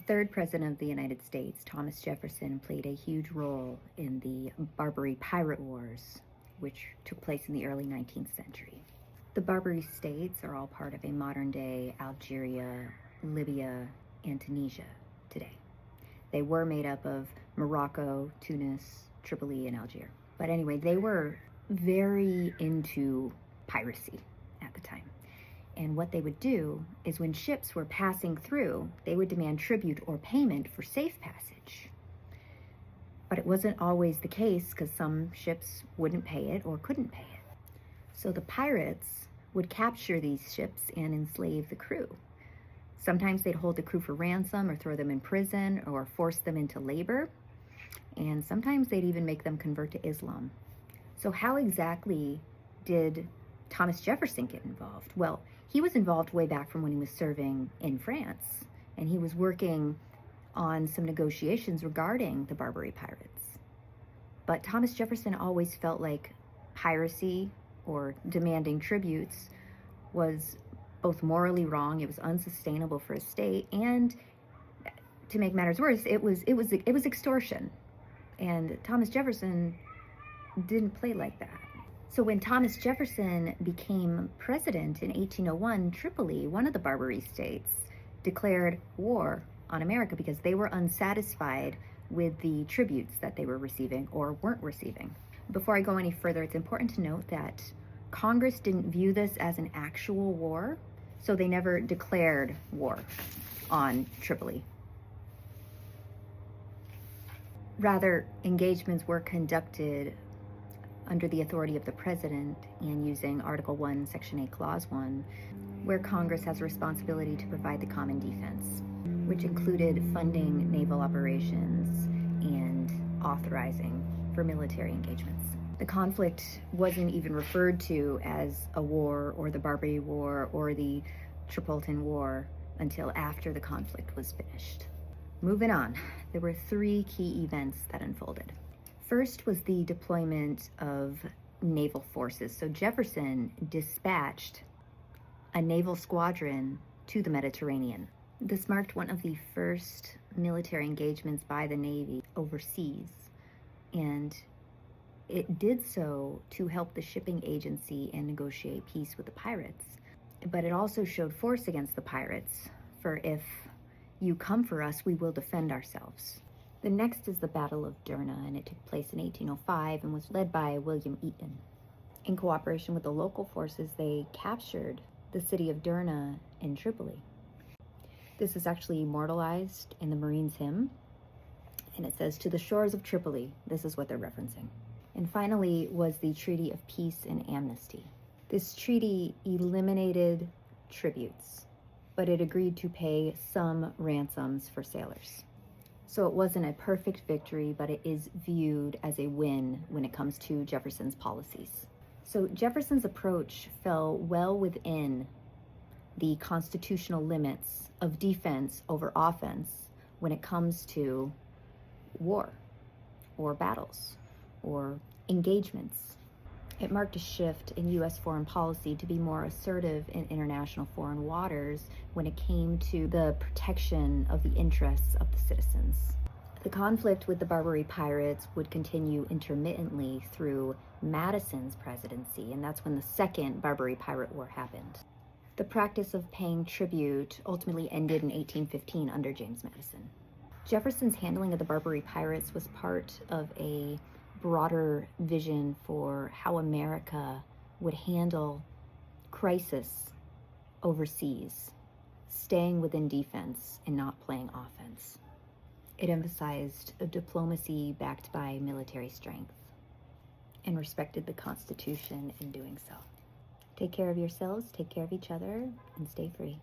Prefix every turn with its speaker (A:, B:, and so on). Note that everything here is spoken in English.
A: third president of the United States, Thomas Jefferson, played a huge role in the Barbary Pirate Wars, which took place in the early 19th century. The Barbary states are all part of a modern-day Algeria, Libya, and Tunisia today. They were made up of Morocco, Tunis, Tripoli, and Algiers. But anyway, they were very into piracy at the time. And what they would do is when ships were passing through, they would demand tribute or payment for safe passage. But it wasn't always the case because some ships wouldn't pay it or couldn't pay it. So the pirates would capture these ships and enslave the crew. Sometimes they'd hold the crew for ransom or throw them in prison or force them into labor. And sometimes they'd even make them convert to Islam. So how exactly did Thomas Jefferson get involved? Well, he was involved way back from when he was serving in France, and he was working on some negotiations regarding the Barbary pirates. But Thomas Jefferson always felt like piracy or demanding tributes was both morally wrong, it was unsustainable for a state, and to make matters worse, it was extortion. And Thomas Jefferson didn't play like that. So when Thomas Jefferson became president in 1801, Tripoli, one of the Barbary states, declared war on America because they were unsatisfied with the tributes that they were receiving or weren't receiving. Before I go any further, it's important to note that Congress didn't view this as an actual war, so they never declared war on Tripoli. Rather, engagements were conducted under the authority of the president and using Article 1, Section 8, Clause 1, where Congress has a responsibility to provide the common defense, which included funding naval operations and authorizing for military engagements. The conflict wasn't even referred to as a war or the Barbary War or the Tripolitan War until after the conflict was finished. Moving on, there were three key events that unfolded. First was the deployment of naval forces. So Jefferson dispatched a naval squadron to the Mediterranean. This marked one of the first military engagements by the Navy overseas, and it did so to help the shipping agency and negotiate peace with the pirates. But it also showed force against the pirates, for if you come for us, we will defend ourselves. The next is the Battle of Derna, and it took place in 1805 and was led by William Eaton. In cooperation with the local forces, they captured the city of Derna in Tripoli. This is actually immortalized in the Marines' hymn, and it says, "To the shores of Tripoli." This is what they're referencing. And finally was the Treaty of Peace and Amnesty. This treaty eliminated tributes, but it agreed to pay some ransoms for sailors. So it wasn't a perfect victory, but it is viewed as a win when it comes to Jefferson's policies. So Jefferson's approach fell well within the constitutional limits of defense over offense when it comes to war or battles or engagements. It marked a shift in U.S. foreign policy to be more assertive in international foreign waters when it came to the protection of the interests of the citizens. The conflict with the Barbary pirates would continue intermittently through Madison's presidency, and that's when the Second Barbary Pirate War happened. The practice of paying tribute ultimately ended in 1815 under James Madison. Jefferson's handling of the Barbary pirates was part of a broader vision for how America would handle crisis overseas, staying within defense and not playing offense. It emphasized a diplomacy backed by military strength and respected the Constitution in doing so. Take care of yourselves, take care of each other, and stay free.